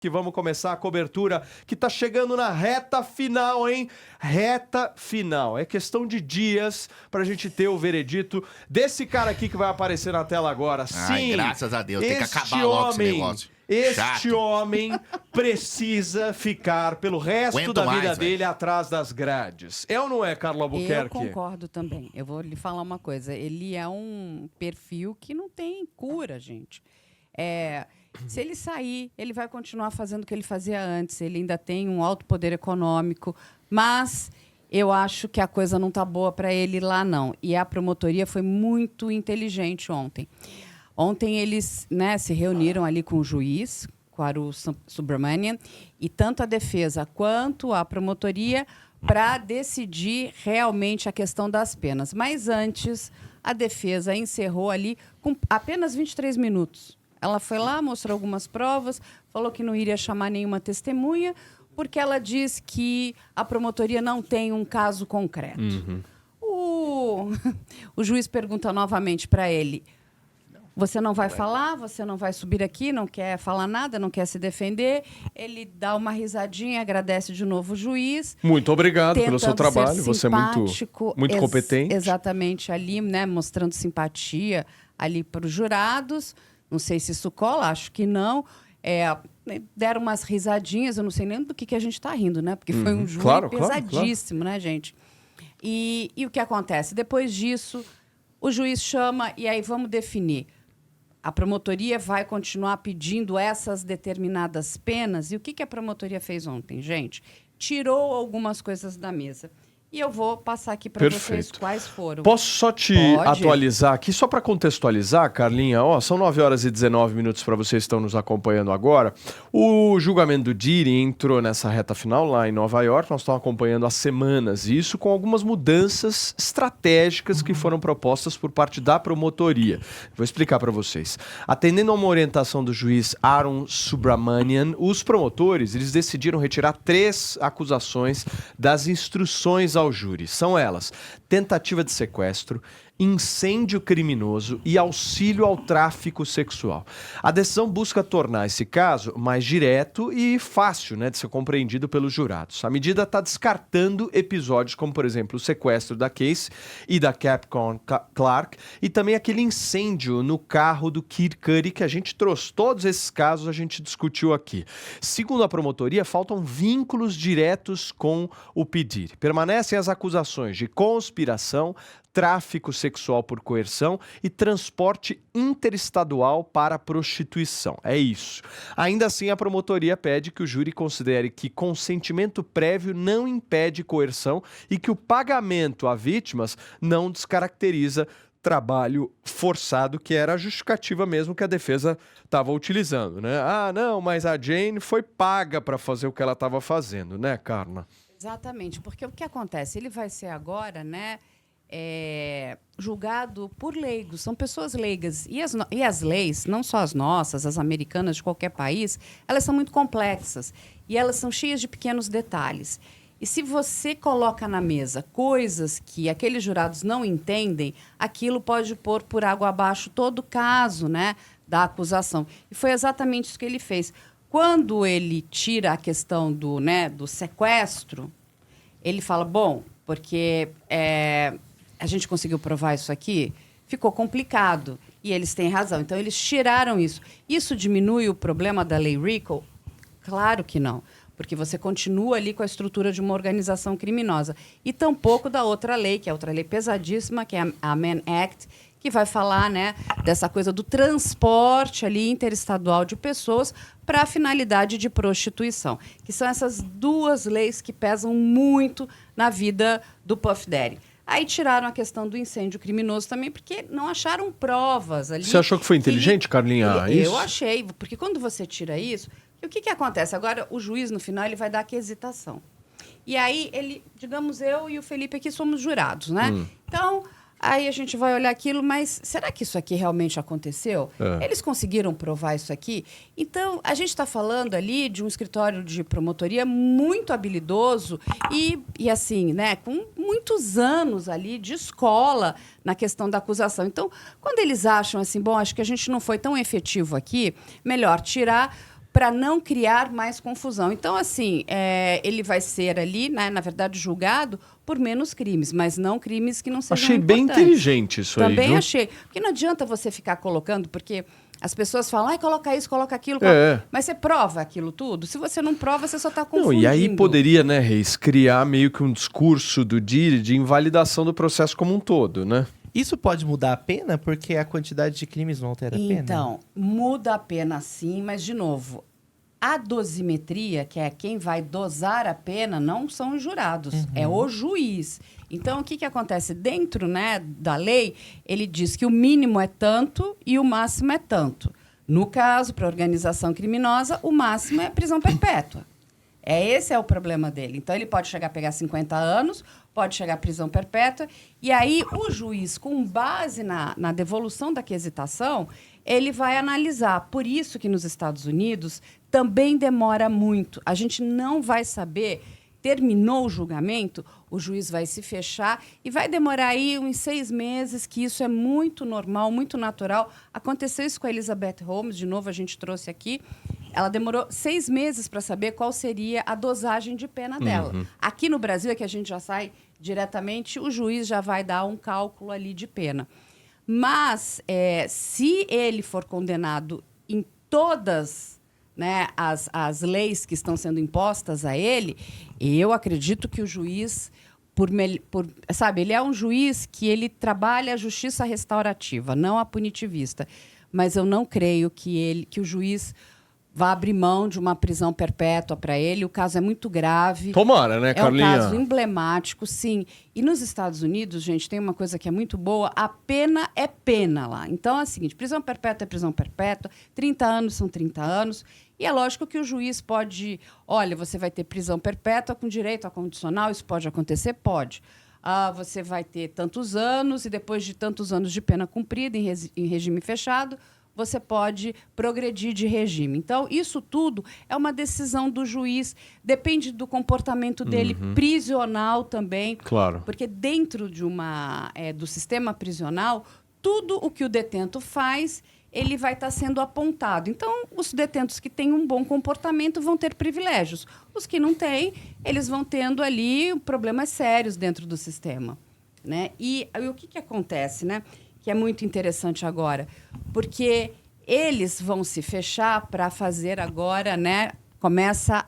que vamos começar a cobertura que tá chegando na reta final, hein? Reta final. É questão de dias pra gente ter o veredito desse cara aqui que vai aparecer na tela agora. Ai, Sim, graças a Deus, tem que acabar logo esse negócio. Este Chato. homem precisa ficar pelo resto Aguento da vida mais, dele atrás das grades. É ou não é, Carla Albuquerque? Eu concordo também. Eu vou lhe falar uma coisa. Ele é um perfil que não tem cura, gente. Se ele sair, ele vai continuar fazendo o que ele fazia antes. Ele ainda tem um alto poder econômico, mas eu acho que a coisa não está boa para ele lá, não. E a promotoria foi muito inteligente ontem. Ontem eles, né, se reuniram ali com o juiz, com o Aru Subramanian, e tanto a defesa quanto a promotoria para decidir realmente a questão das penas. Mas antes, a defesa encerrou ali com apenas 23 minutos. Ela foi lá, mostrou algumas provas, falou que não iria chamar nenhuma testemunha, porque ela diz que a promotoria não tem um caso concreto. O juiz pergunta novamente para ele: você não vai falar, você não vai subir aqui, não quer falar nada, não quer se defender. Ele dá uma risadinha, agradece de novo o juiz. Muito obrigado pelo seu tentando trabalho, ser você é muito competente. Exatamente, ali, né, mostrando simpatia ali para os jurados. Não sei se isso cola, acho que não. Deram umas risadinhas, eu não sei nem do que a gente está rindo, né? Porque foi um júri pesadíssimo, né, gente? E o que acontece? Depois disso, o juiz chama e aí vamos definir. A promotoria vai continuar pedindo essas determinadas penas. E o que a promotoria fez ontem, gente? Tirou algumas coisas da mesa. E eu vou passar aqui para vocês quais foram. Posso só te atualizar aqui, só para contextualizar, Carlinha? São 9h19 para vocês que estão nos acompanhando agora. O julgamento do Diddy entrou nessa reta final lá em Nova York. Nós estamos acompanhando há semanas isso, com algumas mudanças estratégicas que foram propostas por parte da promotoria. Vou explicar para vocês. Atendendo a uma orientação do juiz Arun Subramanian, os promotores eles decidiram retirar 3 acusações das instruções ao júri. São elas: tentativa de sequestro, incêndio criminoso e auxílio ao tráfico sexual. A decisão busca tornar esse caso mais direto e fácil, né, de ser compreendido pelos jurados. A medida está descartando episódios como, por exemplo, o sequestro da Casey e da Capricorn Clark e também aquele incêndio no carro do Kid Cudi que a gente trouxe. Todos esses casos a gente discutiu aqui. Segundo a promotoria, faltam vínculos diretos com o P. Diddy. Permanecem as acusações de conspiração, tráfico sexual por coerção e transporte interestadual para prostituição. É isso. Ainda assim, a promotoria pede que o júri considere que consentimento prévio não impede coerção e que o pagamento a vítimas não descaracteriza trabalho forçado, que era a justificativa mesmo que a defesa estava utilizando, né? Ah, não, mas a Jane foi paga para fazer o que ela estava fazendo, né, Carla? Exatamente, porque o que acontece? Ele vai ser agora, né, julgado por leigos, são pessoas leigas. E as leis, não só as nossas, as americanas de qualquer país, elas são muito complexas e elas são cheias de pequenos detalhes. E se você coloca na mesa coisas que aqueles jurados não entendem, aquilo pode pôr por água abaixo todo o caso, né, da acusação. E foi exatamente isso que ele fez. Quando ele tira a questão do sequestro, ele fala, bom, porque a gente conseguiu provar isso aqui, ficou complicado. E eles têm razão. Então, eles tiraram isso. Isso diminui o problema da lei RICO? Claro que não. Porque você continua ali com a estrutura de uma organização criminosa. E tampouco da outra lei, que é outra lei pesadíssima, que é a Mann Act, que vai falar, né, dessa coisa do transporte ali interestadual de pessoas para a finalidade de prostituição. Que são essas 2 leis que pesam muito na vida do Puff Daddy. Aí tiraram a questão do incêndio criminoso também, porque não acharam provas ali. Você achou que foi inteligente, Carlinha? Eu achei, porque quando você tira isso, o que acontece? Agora, o juiz, no final, ele vai dar aquisitação. E aí, ele, digamos, eu e o Felipe aqui somos jurados, né? Então, aí a gente vai olhar aquilo, mas será que isso aqui realmente aconteceu? Eles conseguiram provar isso aqui? Então, a gente está falando ali de um escritório de promotoria muito habilidoso e assim, né, com muitos anos ali de escola na questão da acusação. Então, quando eles acham assim, bom, acho que a gente não foi tão efetivo aqui, melhor tirar, para não criar mais confusão. Então, assim, ele vai ser ali, né, na verdade, julgado por menos crimes, mas não crimes que não sejam Achei bem inteligente isso Também aí, viu? achei. Porque não adianta você ficar colocando, porque as pessoas falam, ai, coloca isso, coloca aquilo. Mas você prova aquilo tudo? Se você não prova, você só está confundindo. Não, e aí poderia, né, Reis, criar meio que um discurso do Diri de invalidação do processo como um todo, né? Isso pode mudar a pena? Porque a quantidade de crimes não altera a pena? Então, muda a pena sim, mas, de novo, a dosimetria, que é quem vai dosar a pena, não são os jurados, é o juiz. Então, o que acontece? Dentro, né, da lei, ele diz que o mínimo é tanto e o máximo é tanto. No caso, para organização criminosa, o máximo é prisão perpétua. Esse é o problema dele. Então, ele pode chegar a pegar 50 anos, pode chegar à prisão perpétua, e aí o juiz, com base na devolução da quesitação, ele vai analisar. Por isso que nos Estados Unidos também demora muito. A gente não vai saber, terminou o julgamento, o juiz vai se fechar e vai demorar aí uns 6 meses, que isso é muito normal, muito natural. Aconteceu isso com a Elizabeth Holmes, de novo a gente trouxe aqui. Ela demorou 6 meses para saber qual seria a dosagem de pena dela. Aqui no Brasil, é que a gente já sai diretamente, o juiz já vai dar um cálculo ali de pena. Mas, se ele for condenado em todas, né, as leis que estão sendo impostas a ele, eu acredito que o juiz, sabe, ele é um juiz que ele trabalha a justiça restaurativa, não a punitivista. Mas eu não creio que o juiz vá abrir mão de uma prisão perpétua para ele. O caso é muito grave. Tomara, né, Carlinha? É um caso emblemático, sim. E nos Estados Unidos, gente, tem uma coisa que é muito boa. A pena é pena lá. Então, é o seguinte, prisão perpétua é prisão perpétua, 30 anos são 30 anos. E é lógico que o juiz pode... Olha, você vai ter prisão perpétua com direito a condicional. Isso pode acontecer? Pode. Você vai ter tantos anos e depois de tantos anos de pena cumprida em regime fechado, você pode progredir de regime. Então, isso tudo é uma decisão do juiz, depende do comportamento dele, prisional também. Claro. Porque dentro do sistema prisional, tudo o que o detento faz, ele vai estar sendo apontado. Então, os detentos que têm um bom comportamento vão ter privilégios. Os que não têm, eles vão tendo ali problemas sérios dentro do sistema, né? E o que acontece, né? Que é muito interessante agora, porque eles vão se fechar para fazer agora, né? Começa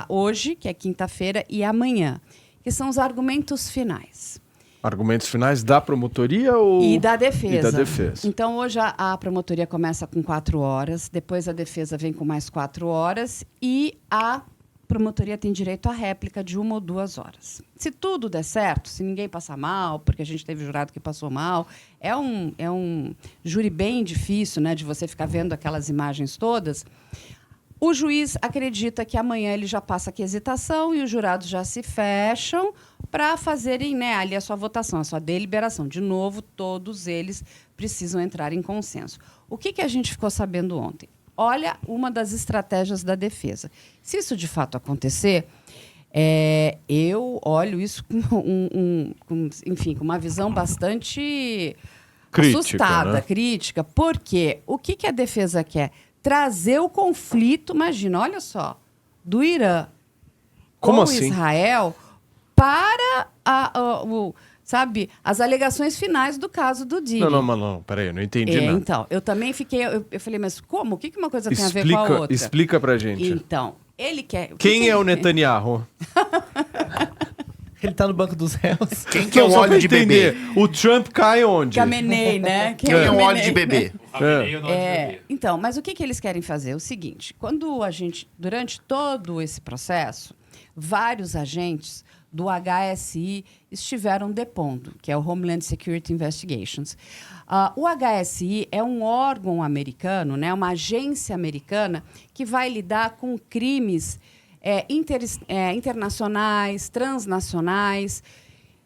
hoje, que é quinta-feira, e amanhã, que são os argumentos finais. Argumentos finais da promotoria ou... E da defesa. E da defesa. Então, hoje a promotoria começa com 4 horas, depois a defesa vem com mais 4 horas e a promotoria tem direito à réplica de 1 ou 2 horas. Se tudo der certo, se ninguém passar mal, porque a gente teve jurado que passou mal, é um júri bem difícil, né, de você ficar vendo aquelas imagens todas. O juiz acredita que amanhã ele já passa a quesitação e os jurados já se fecham para fazerem, né, ali a sua votação, a sua deliberação. De novo, todos eles precisam entrar em consenso. O que a gente ficou sabendo ontem? Olha, uma das estratégias da defesa. Se isso de fato acontecer, eu olho isso com uma visão bastante crítica, assustada, né? crítica. Porque o que a defesa quer? Trazer o conflito, imagina, olha só, do Irã com Israel para sabe, as alegações finais do caso do Diri. Não, peraí, eu não entendi nada. Então, eu também fiquei... Eu falei, mas como? O que uma coisa tem a ver com a outra? Explica pra gente. Então, ele quer... Quem é o Netanyahu? Ele tá no banco dos réus. Quem que é o óleo de bebê? O Trump cai onde? Khamenei, né? Quem é o óleo de bebê? Então, mas o que eles querem fazer? É o seguinte, durante todo esse processo, vários agentes do HSI estiveram depondo, que é o Homeland Security Investigations. O HSI é um órgão americano, né, uma agência americana que vai lidar com crimes internacionais, transnacionais,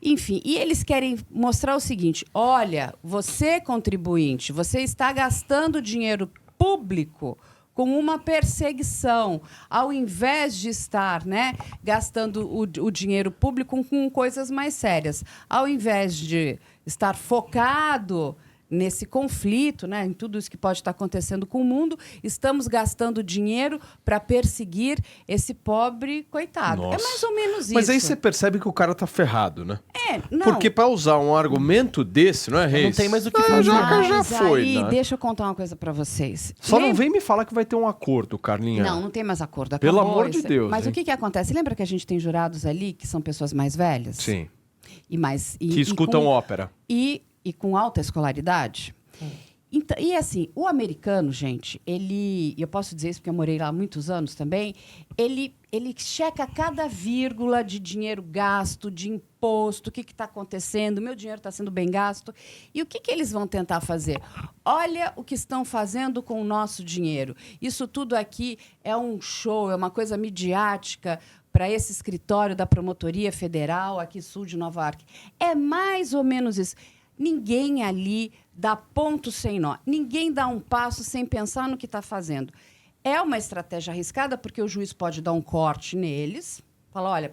enfim. E eles querem mostrar o seguinte, olha, você, contribuinte, você está gastando dinheiro público com uma perseguição, ao invés de estar, né, gastando o dinheiro público com coisas mais sérias. Ao invés de estar focado nesse conflito, né, em tudo isso que pode estar acontecendo com o mundo, estamos gastando dinheiro para perseguir esse pobre coitado. Nossa. É mais ou menos isso. Mas aí você percebe que o cara tá ferrado, né? Não. Porque pra usar um argumento desse, não é, Reis? Não tem mais o que fazer. fazer. Já foi, aí, né? deixa eu contar uma coisa para vocês. Só não vem me falar que vai ter um acordo, Carlinha. Não tem mais acordo. Pelo Acabou amor de esse- Deus, Mas hein? o que acontece? Lembra que a gente tem jurados ali que são pessoas mais velhas? Sim. Que Que escutam ópera. E com alta escolaridade. Então, e assim, o americano, gente, e eu posso dizer isso porque eu morei lá há muitos anos também, ele checa cada vírgula de dinheiro gasto, de imposto, o que está acontecendo, meu dinheiro está sendo bem gasto. E o que eles vão tentar fazer? Olha o que estão fazendo com o nosso dinheiro. Isso tudo aqui é um show, é uma coisa midiática para esse escritório da Promotoria Federal aqui sul de Nova York. É mais ou menos isso. Ninguém ali dá ponto sem nó. Ninguém dá um passo sem pensar no que está fazendo. É uma estratégia arriscada, porque o juiz pode dar um corte neles, falar, olha,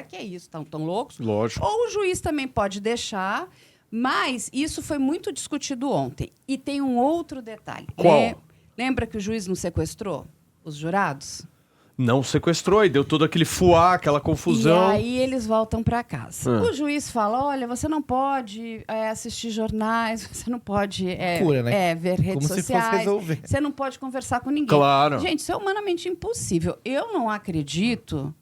que é isso, estão tão loucos. Lógico. Ou o juiz também pode deixar, mas isso foi muito discutido ontem. E tem um outro detalhe. Qual? Lembra que o juiz não sequestrou os jurados? Não sequestrou e deu todo aquele fuá, aquela confusão. E aí eles voltam para casa. Ah. O juiz fala, olha, você não pode assistir jornais, você não pode Cura, né? ver redes Como se fosse sociais, resolver. você não pode conversar com ninguém. Claro. Gente, isso é humanamente impossível. Eu não acredito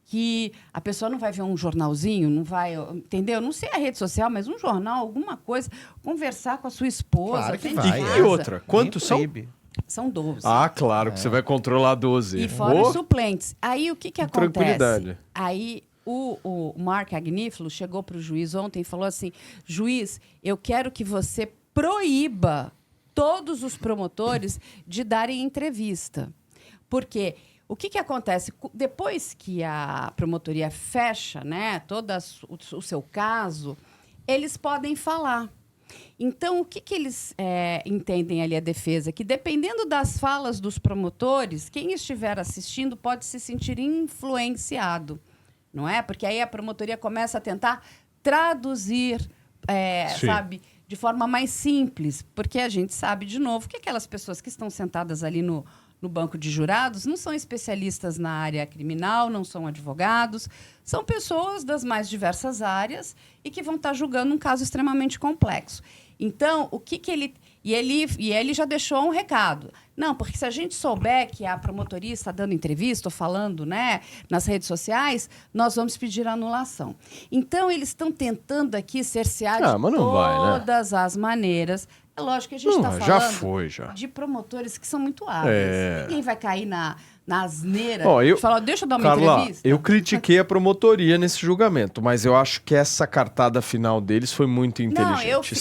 que a pessoa não vai ver um jornalzinho, não vai, entendeu? Não sei a rede social, mas um jornal, alguma coisa, conversar com a sua esposa. Claro que dentro vai. de E casa. outra, quantos são? Proíbe. São 12. Ah, claro, que você vai controlar 12. E fora Oh, os suplentes. Aí o que acontece? tranquilidade. Aí o Mark Agnifilo chegou para o juiz ontem e falou assim: juiz, eu quero que você proíba todos os promotores de darem entrevista. Porque o que acontece? Depois que a promotoria fecha, né, todo o seu caso, eles podem falar. Então, o que eles entendem ali a defesa? Que dependendo das falas dos promotores, quem estiver assistindo pode se sentir influenciado, não é? Porque aí a promotoria começa a tentar traduzir, Sim. sabe, de forma mais simples. Porque a gente sabe, de novo, que aquelas pessoas que estão sentadas ali no banco de jurados não são especialistas na área criminal, não são advogados, são pessoas das mais diversas áreas e que vão estar julgando um caso extremamente complexo. Então, o que ele... E ele já deixou um recado. Não, porque se a gente souber que a promotoria está dando entrevista ou falando, né, nas redes sociais, nós vamos pedir anulação. Então, eles estão tentando aqui cercear de mas não vai, né? todas as maneiras. É lógico que a gente Não, está falando já foi, já. de promotores que são muito hábeis. É. Ninguém vai cair na asneira Ó, de falar, deixa eu dar uma Carla, entrevista. eu critiquei a promotoria nesse julgamento, mas eu acho que essa cartada final deles foi muito inteligente.